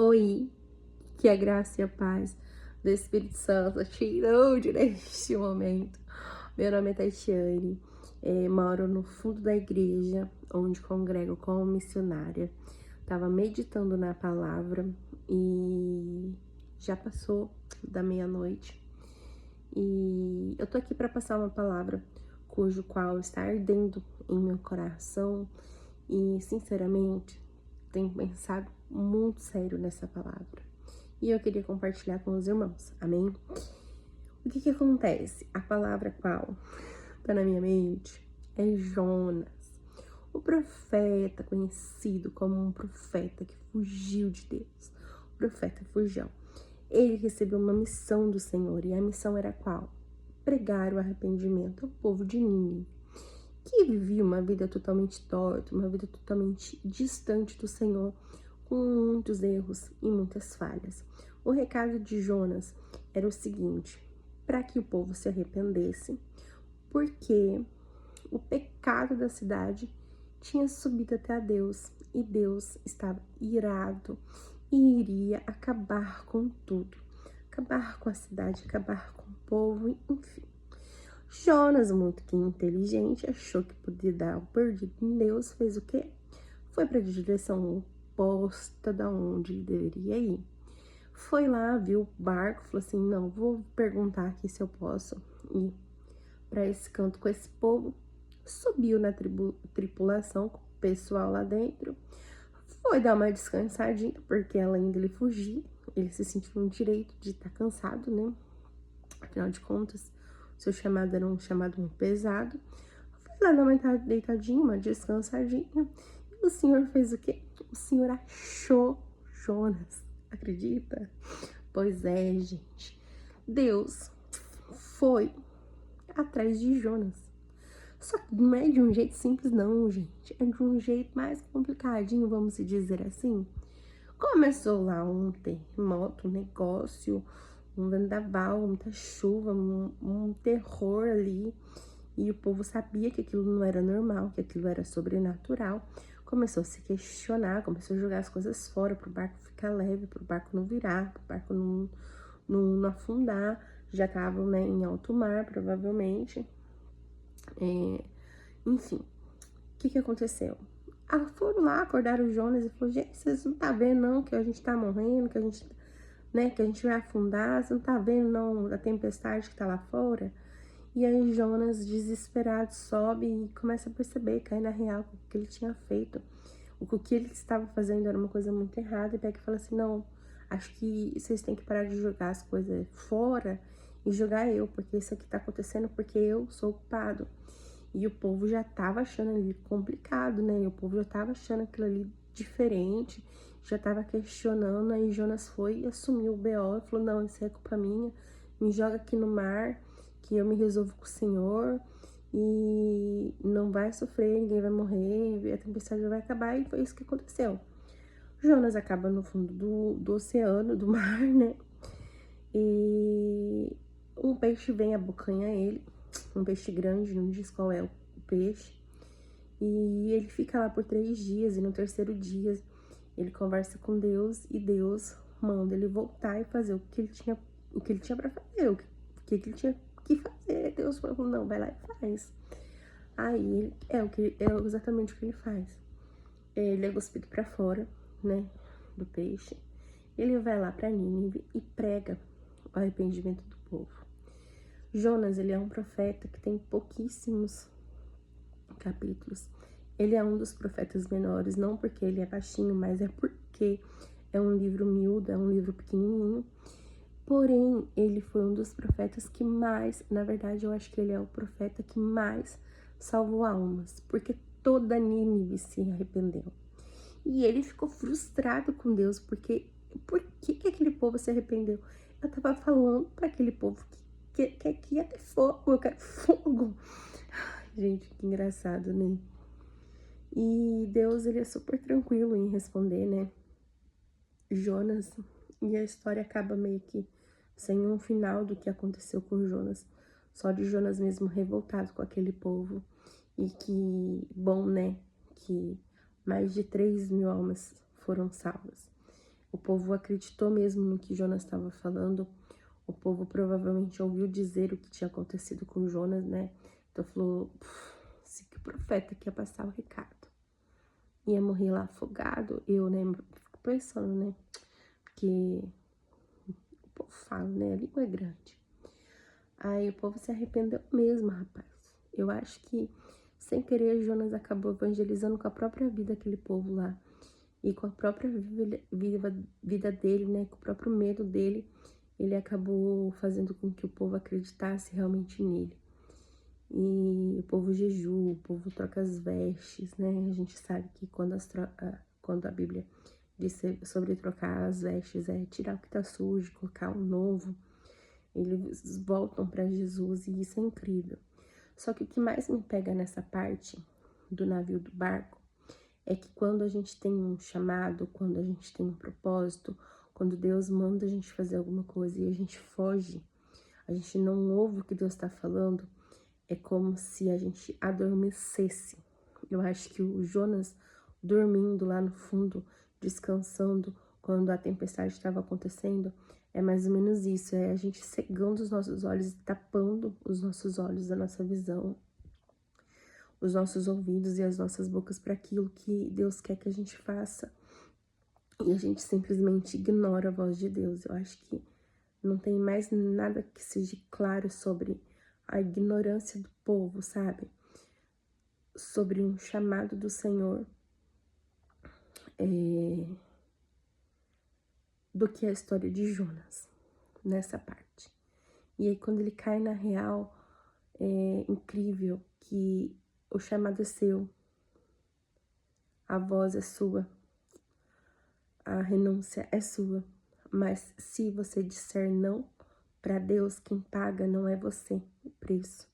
Oi, que a graça e a paz do Espírito Santo te inunde neste momento. Meu nome é Tatiane, moro no fundo da igreja, onde congrego como missionária. Tava meditando na palavra e já passou da meia-noite. E eu tô aqui para passar uma palavra cujo qual está ardendo em meu coração e, sinceramente, tenho pensado muito sério nessa palavra. E eu queria compartilhar com os irmãos, amém? O que acontece? A palavra qual tá na minha mente é Jonas, o profeta conhecido como um profeta que fugiu de Deus, o profeta fujão. Ele recebeu uma missão do Senhor, e a missão era qual? Pregar o arrependimento ao povo de Nínive, que vivia uma vida totalmente torta, uma vida totalmente distante do Senhor, com muitos erros e muitas falhas. O recado de Jonas era o seguinte: para que o povo se arrependesse, porque o pecado da cidade tinha subido até a Deus, e Deus estava irado e iria acabar com tudo, acabar com a cidade, acabar com o povo, enfim. Jonas, muito que inteligente, achou que podia dar o perdido em Deus, fez o quê? Foi para a direção oposta da onde ele deveria ir. Foi lá, viu o barco, falou assim: não, vou perguntar aqui se eu posso ir para esse canto com esse povo. Subiu na tripulação com o pessoal lá dentro. Foi dar uma descansadinha, porque além dele fugir, ele se sentiu no direito de estar cansado, né? Afinal de contas, o seu chamado era um chamado muito pesado. Foi lá dar uma deitadinha, uma descansadinha. E o Senhor fez o quê? O Senhor achou Jonas. Acredita? Pois é, gente. Deus foi atrás de Jonas. Só que não é de um jeito simples, não, gente. É de um jeito mais complicadinho, vamos dizer assim. Começou lá um terremoto, um negócio, um vendaval, muita chuva, um terror ali. E o povo sabia que aquilo não era normal, que aquilo era sobrenatural. Começou a se questionar, começou a jogar as coisas fora pro barco ficar leve, pro barco não virar, pro barco não afundar. Já estavam, né, em alto mar, provavelmente. Enfim, o que aconteceu? Foram lá, acordaram o Jonas e falou: gente, vocês não tá vendo não que a gente tá morrendo, que a gente, né, que a gente vai afundar? Você não tá vendo não a tempestade que tá lá fora? E aí Jonas, desesperado, sobe e começa a perceber, cai na real, o que ele tinha feito. O que ele estava fazendo era uma coisa muito errada. E pega e fala assim: não, acho que vocês têm que parar de jogar as coisas fora e jogar eu, porque isso aqui tá acontecendo porque eu sou o culpado. E o povo já tava achando ali complicado, né? E o povo já tava achando aquilo ali diferente, já tava questionando. Aí Jonas foi e assumiu o BO e falou: não, isso é culpa minha, me joga aqui no mar, que eu me resolvo com o Senhor e não vai sofrer, ninguém vai morrer, a tempestade vai acabar. E foi isso que aconteceu. Jonas acaba no fundo do oceano, do mar, né? E um peixe vem abocanha ele, um peixe grande, não diz qual é o peixe. E ele fica lá por 3 dias, e no terceiro dia ele conversa com Deus, e Deus manda ele voltar e fazer o que ele tinha para fazer, o que ele tinha que fazer. Deus falou: não, vai lá e faz. Aí é exatamente o que ele faz. Ele é cuspido para fora, né, do peixe. Ele vai lá para Nínive e prega o arrependimento do povo. Jonas, ele é um profeta que tem pouquíssimos capítulos. Ele é um dos profetas menores, não porque ele é baixinho, mas é porque é um livro miúdo, é um livro pequenininho. Porém, ele foi um dos profetas que mais, na verdade, eu acho que ele é o profeta que mais salvou almas, porque toda Nínive se arrependeu. E ele ficou frustrado com Deus, porque por que aquele povo se arrependeu? Eu tava falando para aquele povo que ia ter fogo, eu quero fogo. Gente, que engraçado, né? E Deus, ele é super tranquilo em responder, né? Jonas, e a história acaba meio que sem um final do que aconteceu com Jonas. Só de Jonas mesmo revoltado com aquele povo. E que, bom, né? Que mais de 3.000 almas foram salvas. O povo acreditou mesmo no que Jonas estava falando. O povo provavelmente ouviu dizer o que tinha acontecido com Jonas, né? Então falou, se que o profeta que ia passar o recado, ia morrer lá afogado, eu, né, fico pensando, né? Porque o povo fala, né? A língua é grande. Aí o povo se arrependeu mesmo, rapaz. Eu acho que, sem querer, Jonas acabou evangelizando com a própria vida aquele povo lá. E com a própria vida dele, né? Com o próprio medo dele, ele acabou fazendo com que o povo acreditasse realmente nele. E o povo jejua, o povo troca as vestes, né? A gente sabe que quando a Bíblia diz sobre trocar as vestes, é tirar o que tá sujo, colocar um novo. Eles voltam para Jesus e isso é incrível. Só que o que mais me pega nessa parte do navio do barco é que quando a gente tem um chamado, quando a gente tem um propósito, quando Deus manda a gente fazer alguma coisa e a gente foge, a gente não ouve o que Deus está falando, é como se a gente adormecesse. Eu acho que o Jonas dormindo lá no fundo, descansando, quando a tempestade estava acontecendo, é mais ou menos isso, é a gente cegando os nossos olhos e tapando os nossos olhos, da nossa visão, os nossos ouvidos e as nossas bocas para aquilo que Deus quer que a gente faça. E a gente simplesmente ignora a voz de Deus. Eu acho que não tem mais nada que seja claro sobre a ignorância do povo, sabe? Sobre um chamado do Senhor, do que a história de Jonas, nessa parte. E aí, quando ele cai na real, é incrível que o chamado é seu, a voz é sua, a renúncia é sua. Mas se você disser não para Deus, quem paga não é você o preço.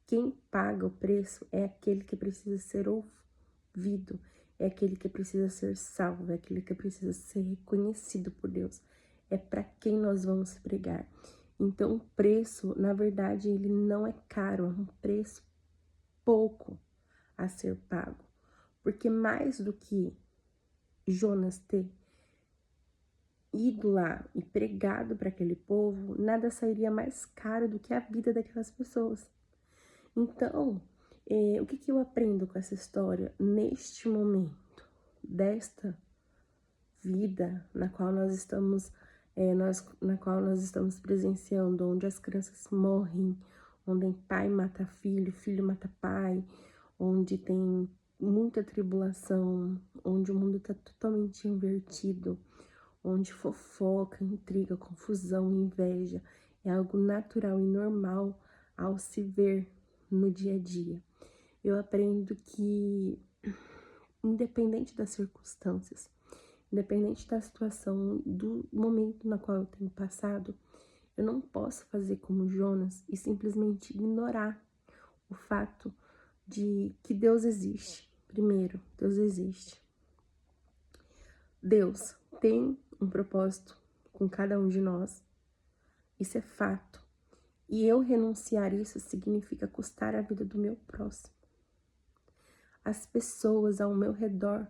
Quem paga o preço é aquele que precisa ser ouvido, é aquele que precisa ser salvo, é aquele que precisa ser reconhecido por Deus. É para quem nós vamos pregar. Então, o preço, na verdade, ele não é caro, é um preço pouco a ser pago. Porque mais do que Jonas ter ido lá e pregado para aquele povo, nada sairia mais caro do que a vida daquelas pessoas. Então, o que eu aprendo com essa história neste momento, desta vida na qual nós estamos, na qual nós estamos presenciando, onde as crianças morrem, onde pai mata filho, filho mata pai, onde tem muita tribulação, onde o mundo está totalmente invertido, onde fofoca, intriga, confusão, inveja é algo natural e normal ao se ver no dia a dia. Eu aprendo que, independente das circunstâncias, independente da situação, do momento na qual eu tenho passado, eu não posso fazer como Jonas e simplesmente ignorar o fato de que Deus existe. Primeiro, Deus existe. Deus tem um propósito com cada um de nós. Isso é fato. E eu renunciar isso significa custar a vida do meu próximo. As pessoas ao meu redor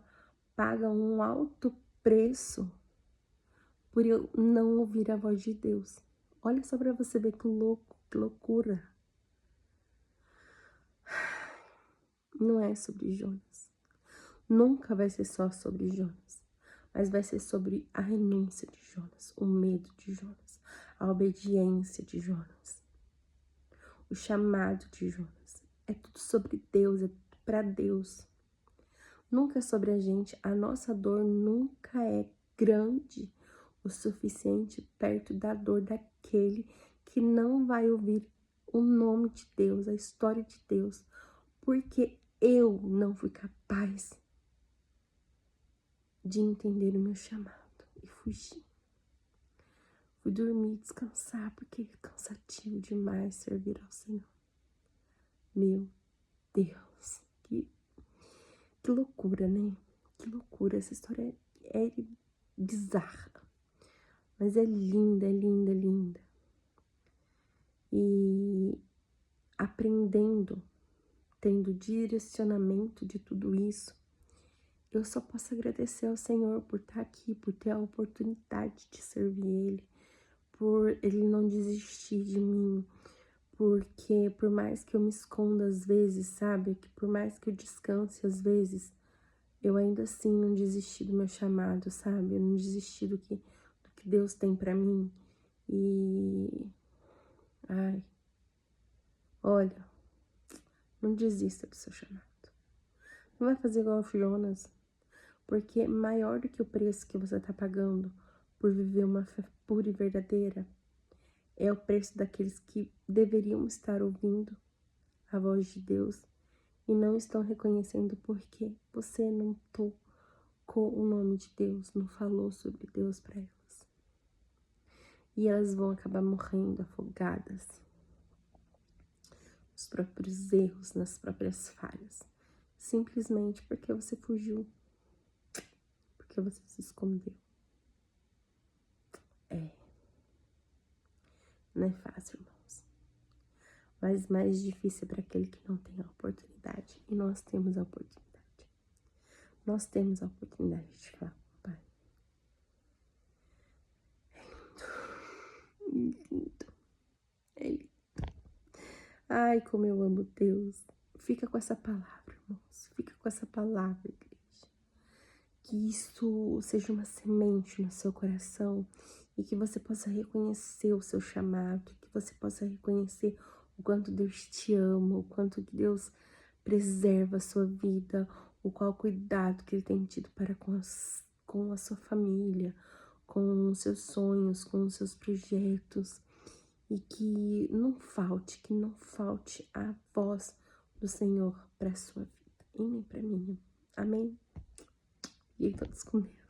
pagam um alto preço por eu não ouvir a voz de Deus. Olha só para você ver que louco, que loucura. Não é sobre Jonas. Nunca vai ser só sobre Jonas. Mas vai ser sobre a renúncia de Jonas, o medo de Jonas, a obediência de Jonas, o chamado de Jonas. É tudo sobre Deus, é tudo para Deus. Nunca é sobre a gente. A nossa dor nunca é grande o suficiente perto da dor daquele que não vai ouvir o nome de Deus, a história de Deus, porque eu não fui capaz de entender o meu chamado e fugir. Fui dormir, descansar, porque é cansativo demais servir ao Senhor. Meu Deus, que loucura, né? Que loucura, essa história é bizarra, mas é linda, é linda, é linda. E aprendendo, tendo direcionamento de tudo isso, eu só posso agradecer ao Senhor por estar aqui, por ter a oportunidade de servir Ele, por Ele não desistir de mim, porque por mais que eu me esconda às vezes, sabe, que por mais que eu descanse às vezes, eu ainda assim não desisti do meu chamado, sabe, eu não desisti do que Deus tem pra mim. E, ai, olha, não desista do seu chamado. Não vai fazer igual o Jonas, porque maior do que o preço que você tá pagando por viver uma fé pura e verdadeira é o preço daqueles que deveriam estar ouvindo a voz de Deus e não estão reconhecendo porque você não tocou o nome de Deus, não falou sobre Deus para elas. E elas vão acabar morrendo afogadas nos próprios erros, nas próprias falhas, simplesmente porque você fugiu, porque você se escondeu. Não é fácil, irmãos. Mas mais difícil é para aquele que não tem a oportunidade. E nós temos a oportunidade. Nós temos a oportunidade de falar com o Pai. É lindo. É lindo. Ai, como eu amo Deus. Fica com essa palavra, irmãos. Fica com essa palavra, igreja. Que isso seja uma semente no seu coração e que você possa reconhecer o seu chamado, que você possa reconhecer o quanto Deus te ama, o quanto que Deus preserva a sua vida, o qual cuidado que Ele tem tido para com a sua família, com os seus sonhos, com os seus projetos, e que não falte a voz do Senhor para a sua vida, e nem para mim. Amém? E todos com Deus.